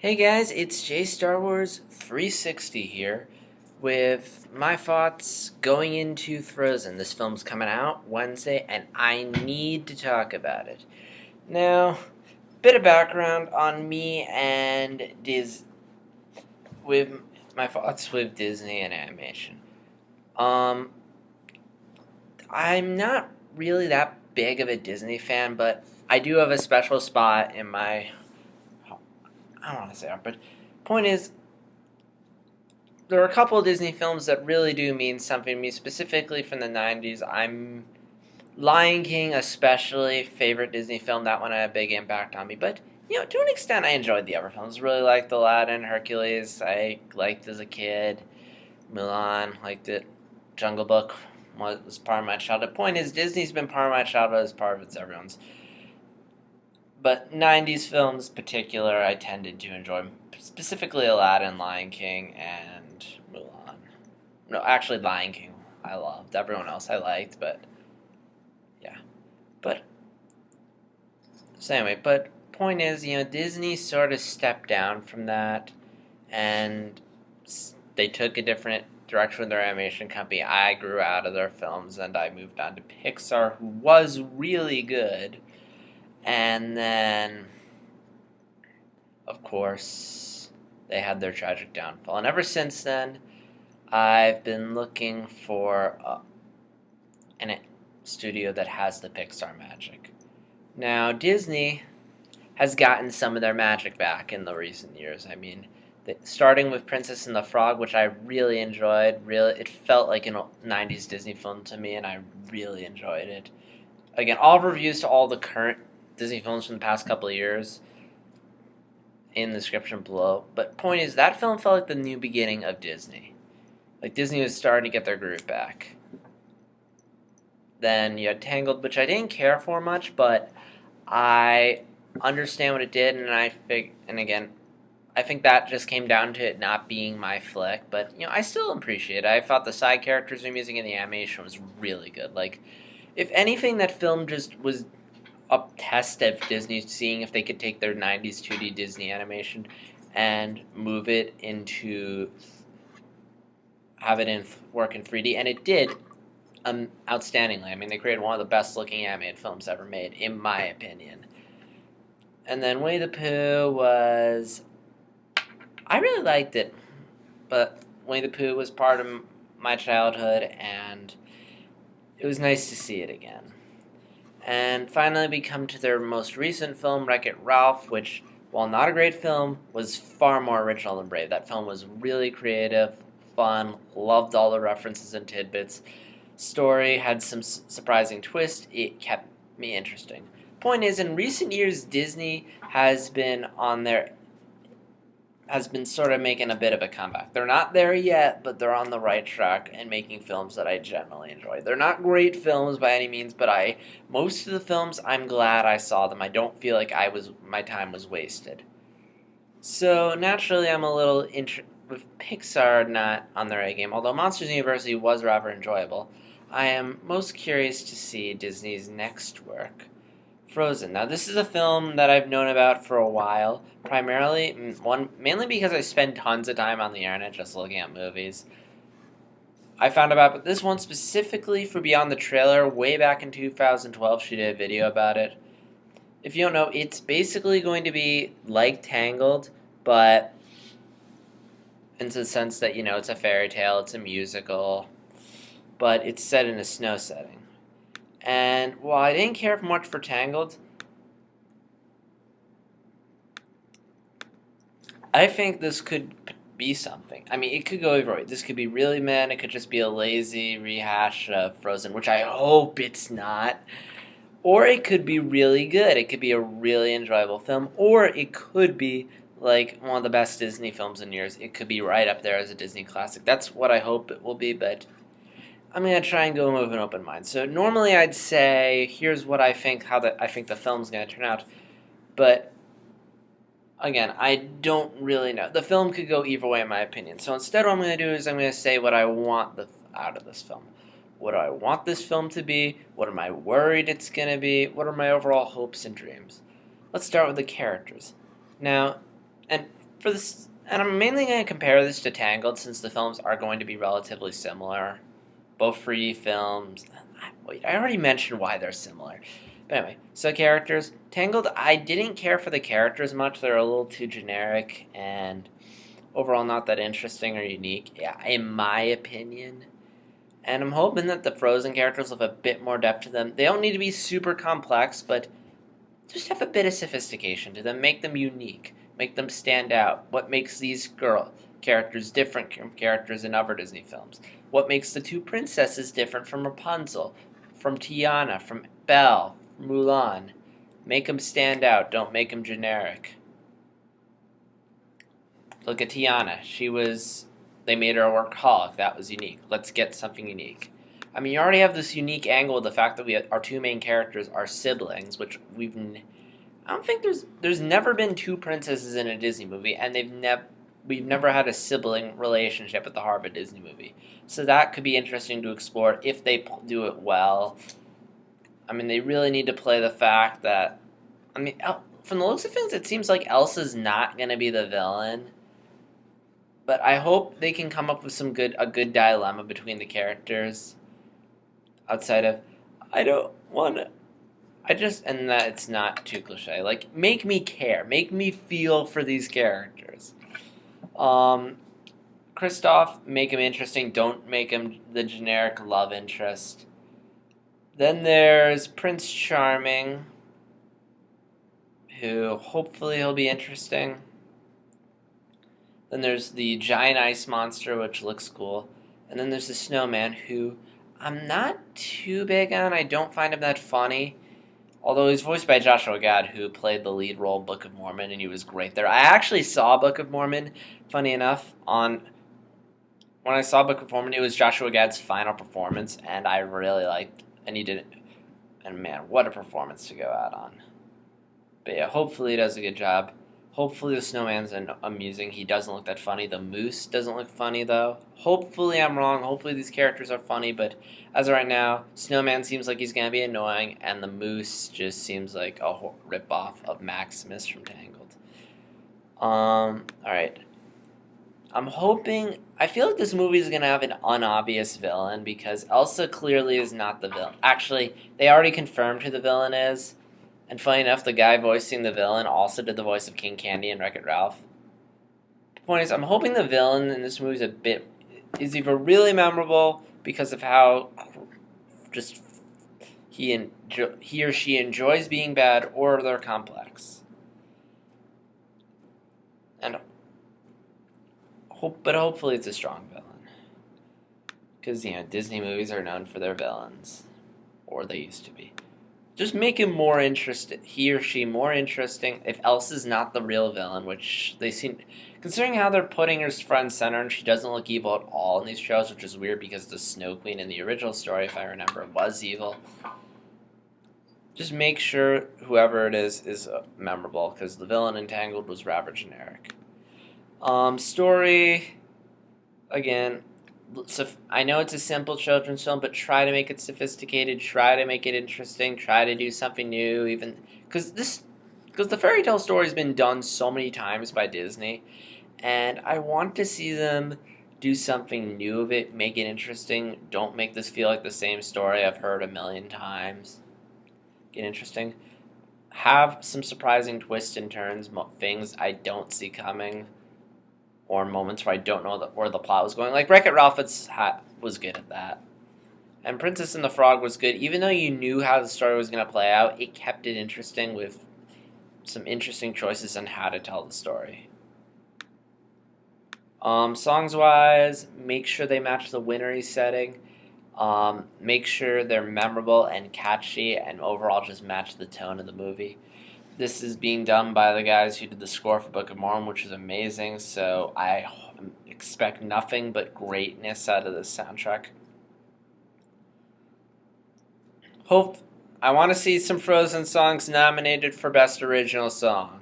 Hey guys, it's J Star Wars 360 here with my thoughts going into Frozen. This film's coming out Wednesday and I need to talk about it. Now, bit of background on me and with my thoughts with Disney and animation. Um, I'm not really that big of a Disney fan, but I do have a special spot in my I don't want to say that, but point is there are a couple of Disney films that really do mean something to me, specifically from the 90s. I'm Lion King, especially, favorite Disney film. That one had a big impact on me. But, to an extent, I enjoyed the other films. Really liked Aladdin, Hercules, I liked as a kid. Mulan, liked it. Jungle Book was part of my childhood. Point is, Disney's been part of my childhood as part of it's everyone's. But 90s films, particular, I tended to enjoy, specifically Aladdin, Lion King, and Mulan. No, actually, Lion King I loved. Everyone else I liked, but yeah. But so anyway, but point is, Disney sort of stepped down from that, and they took a different direction with their animation company. I grew out of their films, and I moved on to Pixar, who was really good. And then, of course, they had their tragic downfall. And ever since then, I've been looking for a studio that has the Pixar magic. Now, Disney has gotten some of their magic back in the recent years. I mean, starting with Princess and the Frog, which I really enjoyed. Really, it felt like a 90s Disney film to me, and I really enjoyed it. Again, all reviews to all the current Disney films from the past couple of years in the description below. But point is, that film felt like the new beginning of Disney. Like Disney was starting to get their groove back. Then you had Tangled, which I didn't care for much, but I understand what it did, and I think that just came down to it not being my flick. But I still appreciate it. I thought the side characters and music and the animation was really good. Like, if anything, that film just was a test of Disney seeing if they could take their 90s 2D Disney animation and move it into have it work in 3D, and it did outstandingly. I mean, they created one of the best looking animated films ever made, in my opinion. And then Winnie the Pooh was, I really liked it, but Winnie the Pooh was part of my childhood, and it was nice to see it again. And finally, we come to their most recent film, Wreck-It Ralph, which, while not a great film, was far more original than Brave. That film was really creative, fun, loved all the references and tidbits. Story had some surprising twist. It kept me interesting. Point is, in recent years, Disney has been sort of making a bit of a comeback. They're not there yet, but they're on the right track and making films that I generally enjoy. They're not great films by any means, but most of the films I'm glad I saw them. I don't feel like my time was wasted. So naturally, I'm a little with Pixar not on their A game. Although Monsters University was rather enjoyable, I am most curious to see Disney's next work. Frozen. Now, this is a film that I've known about for a while, mainly because I spend tons of time on the internet just looking at movies. I found about this one specifically for Beyond the Trailer way back in 2012. She did a video about it. If you don't know, it's basically going to be like Tangled, but in the sense that, it's a fairy tale, it's a musical, but it's set in a snow setting. And while I didn't care much for Tangled, I think this could be something. I mean, it could go either way. This could be really meh, it could just be a lazy rehash of Frozen, which I hope it's not. Or it could be really good. It could be a really enjoyable film. Or it could be like one of the best Disney films in years. It could be right up there as a Disney classic. That's what I hope it will be, but I'm going to try and go with an open mind. So normally I'd say, here's what I think, I think the film's going to turn out. But again, I don't really know. The film could go either way, in my opinion. So instead, what I'm going to do is I'm going to say what I want out of this film. What do I want this film to be? What am I worried it's going to be? What are my overall hopes and dreams? Let's start with the characters. Now, and for this, and I'm mainly going to compare this to Tangled since the films are going to be relatively similar. Both 3D films. Wait, I already mentioned why they're similar. But anyway, so characters. Tangled, I didn't care for the characters much. They're a little too generic and overall not that interesting or unique, yeah, in my opinion. And I'm hoping that the Frozen characters will have a bit more depth to them. They don't need to be super complex, but just have a bit of sophistication to them. Make them unique. Make them stand out. What makes these girl characters different from characters in other Disney films? What makes the two princesses different from Rapunzel, from Tiana, from Belle, from Mulan? Make them stand out. Don't make them generic. Look at Tiana. They made her a workaholic. That was unique. Let's get something unique. I mean, you already have this unique angle of the fact that our two main characters are siblings, which I don't think there's never been two princesses in a Disney movie, and we've never had a sibling relationship at the heart of a Disney movie. So that could be interesting to explore if they do it well. I mean, they really need to play the fact that, I mean, from the looks of things, it seems like Elsa's not going to be the villain. But I hope they can come up with a good dilemma between the characters. Outside of, I don't want to. And that it's not too cliche. Like, make me care. Make me feel for these characters. Kristoff, make him interesting. Don't make him the generic love interest. Then there's Prince Charming, who hopefully he'll be interesting. Then there's the giant ice monster, which looks cool. And then there's the snowman, who I'm not too big on. I don't find him that funny. Although he's voiced by Joshua Gad, who played the lead role in Book of Mormon, and he was great there. I actually saw Book of Mormon, funny enough, when I saw Book of Mormon, it was Joshua Gad's final performance, and I really liked, and he did it. And man, what a performance to go out on. But yeah, hopefully he does a good job. Hopefully the snowman's amusing. He doesn't look that funny. The moose doesn't look funny, though. Hopefully I'm wrong. Hopefully these characters are funny, but as of right now, Snowman seems like he's going to be annoying, and the moose just seems like a ripoff of Maximus from Tangled. Alright. I feel like this movie is going to have an unobvious villain, because Elsa clearly is not the villain. Actually, they already confirmed who the villain is. And funny enough, the guy voicing the villain also did the voice of King Candy in Wreck-It Ralph. The point is, I'm hoping the villain in this movie is either really memorable because of how just he or she enjoys being bad, or they're complex. But hopefully it's a strong villain. Because, Disney movies are known for their villains. Or they used to be. Just make him more interesting, he or she more interesting. If Elsa's not the real villain, which they seem, considering how they're putting her front and center, and she doesn't look evil at all in these shows, which is weird because the Snow Queen in the original story, if I remember, was evil. Just make sure whoever it is memorable, because the villain in Tangled was rather generic. Story, again. So I know it's a simple children's film, but try to make it sophisticated, try to make it interesting, try to do something new, even because the fairy tale story has been done so many times by Disney, and I want to see them do something new of it, make it interesting. Don't make this feel like the same story I've heard a million times. Get interesting. Have some surprising twists and turns, things I don't see coming. Or moments where I don't know where the plot was going. Like Wreck-It Ralph was good at that. And Princess and the Frog was good. Even though you knew how the story was going to play out, it kept it interesting with some interesting choices on how to tell the story. Songs-wise, make sure they match the wintry setting. Make sure they're memorable and catchy, and overall just match the tone of the movie. This is being done by the guys who did the score for Book of Mormon, which is amazing, so I expect nothing but greatness out of this soundtrack. I want to see some Frozen songs nominated for Best Original Song.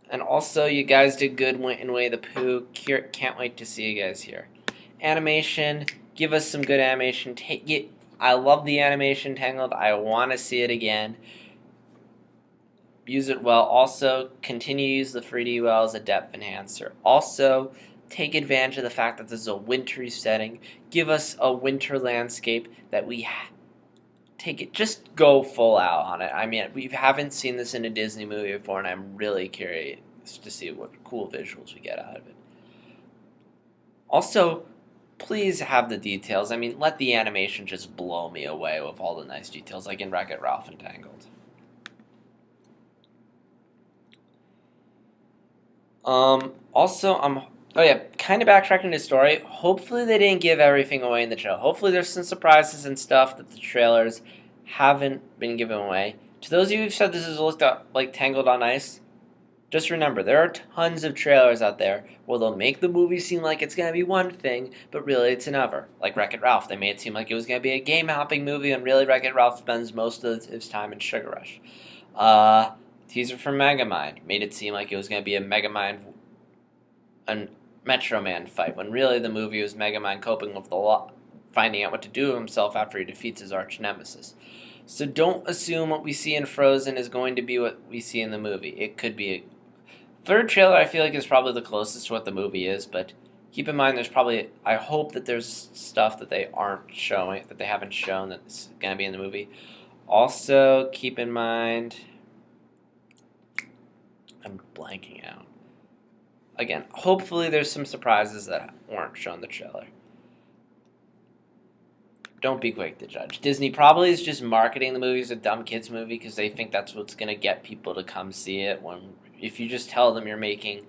And also, you guys did good in Winnie the Pooh. Can't wait to see you guys here. Animation, give us some good animation. I love the animation Tangled. I want to see it again. use it well. Also, continue to use the 3D well as a depth enhancer. Also, take advantage of the fact that this is a wintry setting. Give us a winter landscape that we take it. Just go full out on it. I mean, we haven't seen this in a Disney movie before, and I'm really curious to see what cool visuals we get out of it. Also, please have the details. I mean, let the animation just blow me away with all the nice details, like in Wreck-It Ralph and Tangled. Also, oh yeah, kind of backtracking the story. Hopefully, they didn't give everything away in the trailer. Hopefully, there's some surprises and stuff that the trailers haven't been given away. To those of you who've said this has looked up like Tangled on Ice, just remember there are tons of trailers out there where they'll make the movie seem like it's gonna be one thing, but really it's another. Like Wreck-It Ralph, they made it seem like it was gonna be a game hopping movie, and really Wreck-It Ralph spends most of his time in Sugar Rush. Teaser for Megamind made it seem like it was gonna be a Megamind and Metro Man fight, when really the movie was Megamind coping with the law, finding out what to do with himself after he defeats his arch nemesis. So don't assume what we see in Frozen is going to be what we see in the movie. It could be a third trailer. I feel like is probably the closest to what the movie is, but keep in mind there's probably, I hope that there's stuff that they aren't showing, that they haven't shown that's going to be in the movie. Also, keep in mind, I'm blanking out. Again, hopefully there's some surprises that weren't shown in the trailer. Don't be quick to judge. Disney probably is just marketing the movie as a dumb kids movie because they think that's what's going to get people to come see it. When if you just tell them you're making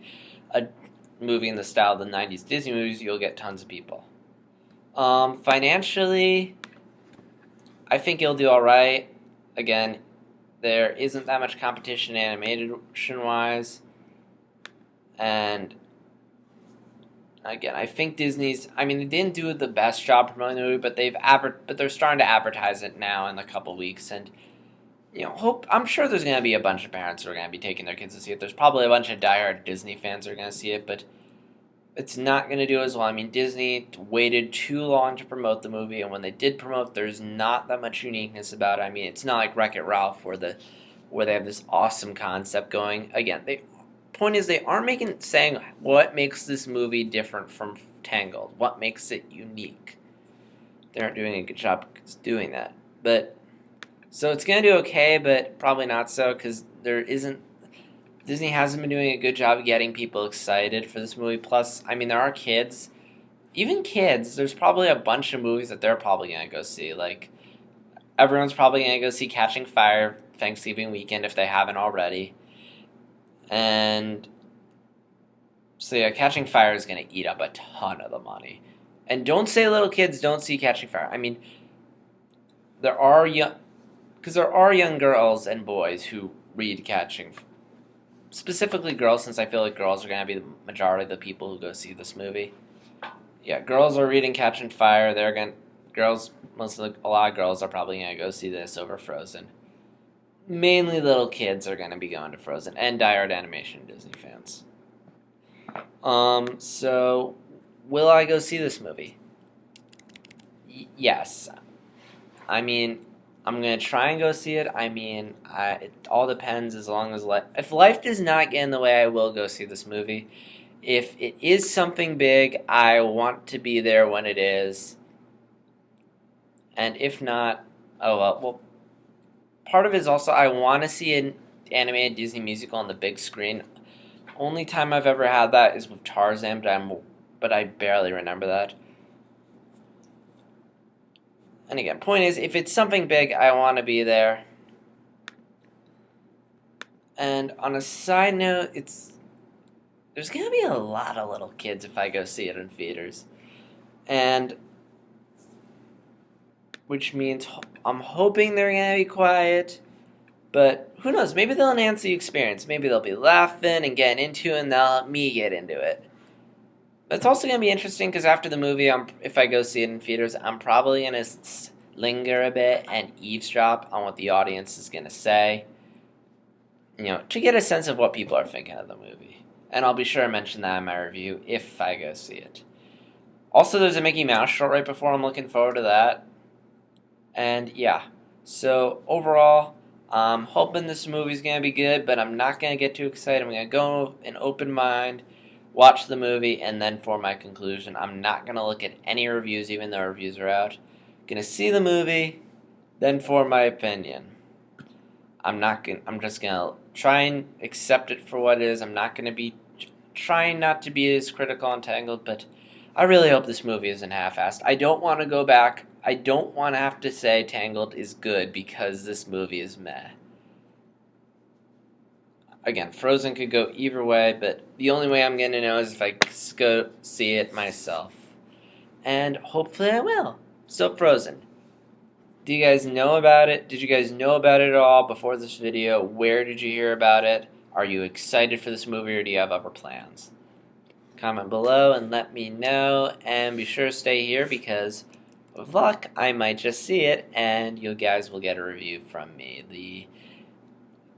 a movie in the style of the 90s Disney movies, you'll get tons of people. Financially, I think it'll do all right. Again, there isn't that much competition animation-wise. And again, I think Disney's, I mean, they didn't do the best job promoting the movie, but they're starting to advertise it now in a couple weeks, and I'm sure there's going to be a bunch of parents who are going to be taking their kids to see it. There's probably a bunch of diehard Disney fans who are going to see it, but it's not going to do as well. I mean, Disney waited too long to promote the movie, and when they did promote, there's not that much uniqueness about it. I mean, it's not like Wreck-It Ralph where they have this awesome concept going. Again, point is they aren't saying what makes this movie different from Tangled, what makes it unique. They aren't doing a good job doing that. But so it's gonna do okay, but probably not so because Disney hasn't been doing a good job getting people excited for this movie. Plus, I mean, there are kids, even kids. There's probably a bunch of movies that they're probably gonna go see. Like everyone's probably gonna go see Catching Fire Thanksgiving weekend if they haven't already. And so yeah, Catching Fire is going to eat up a ton of the money. And don't say little kids don't see Catching Fire. I mean, there are young girls and boys who read specifically girls, since I feel like girls are going to be the majority of the people who go see this movie. Yeah, girls are reading Catching Fire. A lot of girls are probably going to go see this over Frozen. Mainly little kids are going to be going to Frozen, and diehard animation Disney fans. So, will I go see this movie? Yes. I mean, I'm going to try and go see it. I mean, it all depends as long as if life does not get in the way, I will go see this movie. If it is something big, I want to be there when it is. And if not, oh well, part of it is also I want to see an animated Disney musical on the big screen. Only time I've ever had that is with Tarzan, but I barely remember that. And again, point is, if it's something big, I want to be there. And on a side note, there's gonna be a lot of little kids if I go see it in theaters, and which means I'm hoping they're gonna be quiet. But who knows? Maybe they'll enhance the experience. Maybe they'll be laughing and getting into it, and they'll let me get into it. It's also going to be interesting because after the movie, if I go see it in theaters, I'm probably going to linger a bit and eavesdrop on what the audience is going to say, to get a sense of what people are thinking of the movie. And I'll be sure to mention that in my review if I go see it. Also, there's a Mickey Mouse short right before. I'm looking forward to that. And yeah, so overall, I'm hoping this movie's going to be good, but I'm not going to get too excited. I'm going to go in open mind, watch the movie, and then form my conclusion. I'm not going to look at any reviews, even though reviews are out. Going to see the movie, then form my opinion. I'm just going to try and accept it for what it is. I'm not going to be trying not to be as critical on Tangled, but I really hope this movie isn't half-assed. I don't want to go back. I don't want to have to say Tangled is good because this movie is meh. Again, Frozen could go either way, but the only way I'm going to know is if I go see it myself. And hopefully I will. So, Frozen. Do you guys know about it? Did you guys know about it at all before this video? Where did you hear about it? Are you excited for this movie, or do you have other plans? Comment below and let me know, and be sure to stay here because with luck I might just see it and you guys will get a review from me, the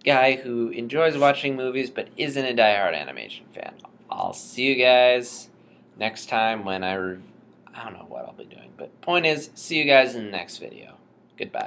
guy who enjoys watching movies but isn't a diehard animation fan. I'll see you guys next time when I don't know what I'll be doing, but point is, see you guys in the next video. Goodbye.